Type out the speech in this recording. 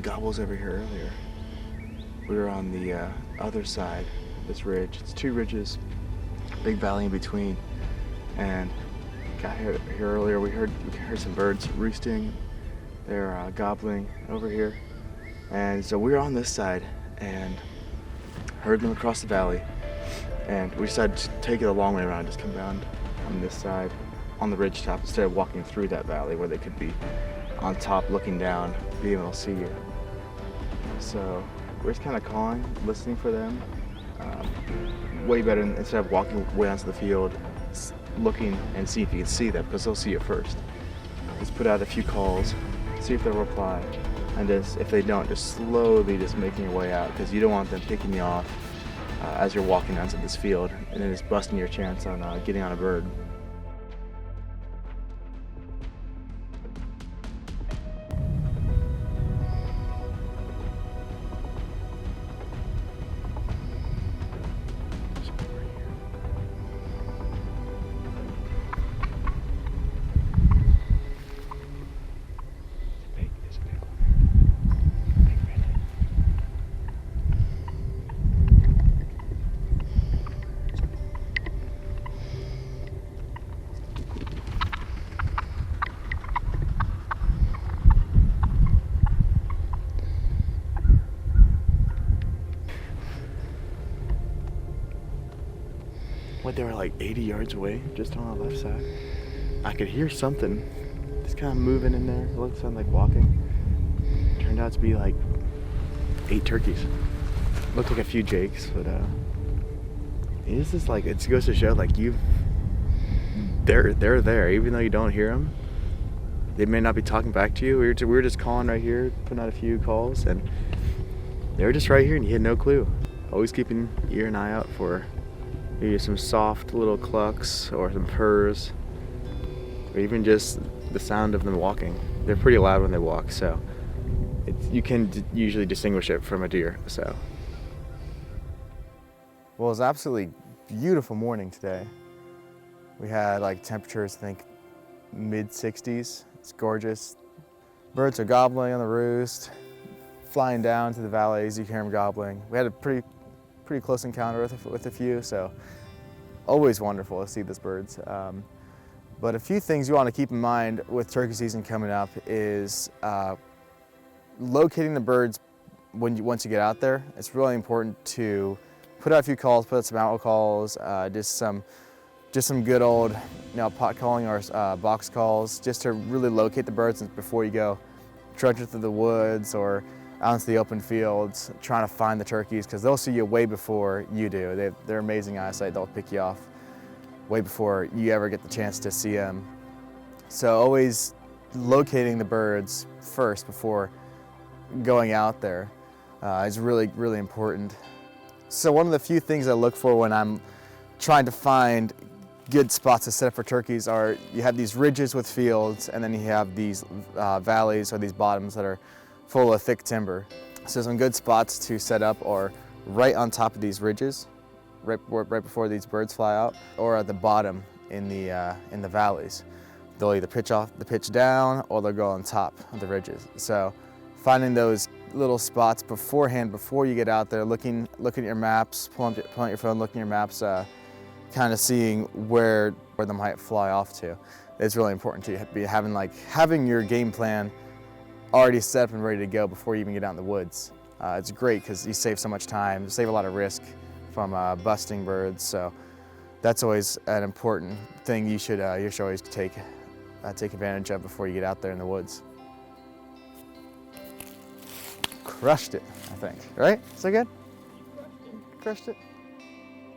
gobbles over here earlier. We were on the other side of this ridge. It's two ridges, big valley in between. And got here earlier. We heard some birds roosting. They're gobbling over here. And so we were on this side and heard them across the valley. And we decided to take it a long way around, just come around on this side, on the ridge top, instead of walking through that valley where they could be on top looking down, being able to see you. So we're just kind of calling, listening for them. Way better than, instead of walking way onto the field, looking and see if you can see them, because they'll see you first. Just put out a few calls, see if they'll reply, and just, if they don't, just slowly just making your way out, because you don't want them picking you off as you're walking onto this field, and then just busting your chance on getting on a bird. They were like 80 yards away, just on the left side. I could hear something just kind of moving in there. It looked something like walking. Turned out to be like 8 turkeys. Looked like a few jakes, but it's just like, it goes to show like they're there, even though you don't hear them. They may not be talking back to you. We were just calling right here, putting out a few calls, and they were just right here, and you had no clue. Always keeping ear and eye out for maybe some soft little clucks or some purrs, or even just the sound of them walking. They're pretty loud when they walk, so you can usually distinguish it from a deer. So, well, it was absolutely beautiful morning today. We had like temperatures, I think, mid-60s. It's gorgeous. Birds are gobbling on the roost, flying down to the valleys. You can hear them gobbling. We had a pretty close encounter with a few, so always wonderful to see these birds. But a few things you want to keep in mind with turkey season coming up is locating the birds once you get out there. It's really important to put out a few calls, put out some outlaw calls, just some good old pot calling or box calls, just to really locate the birds before you go trudging through the woods or out into the open fields trying to find the turkeys, because they'll see you way before you do. They're amazing eyesight. They'll pick you off way before you ever get the chance to see them. So always locating the birds first before going out there is really, really important. So one of the few things I look for when I'm trying to find good spots to set up for turkeys are, you have these ridges with fields, and then you have these valleys or these bottoms that are full of thick timber. So some good spots to set up are right on top of these ridges, right before these birds fly out, or at the bottom in the valleys. They'll either pitch down, or they'll go on top of the ridges. So finding those little spots beforehand, before you get out there, looking at your maps, pulling out your phone, looking at your maps, kind of seeing where they might fly off to. It's really important to be having your game plan already set up and ready to go before you even get out in the woods. It's great because you save so much time, save a lot of risk from busting birds. So that's always an important thing you should always take advantage of before you get out there in the woods. Crushed it, I think. Right? So good? Crushed it.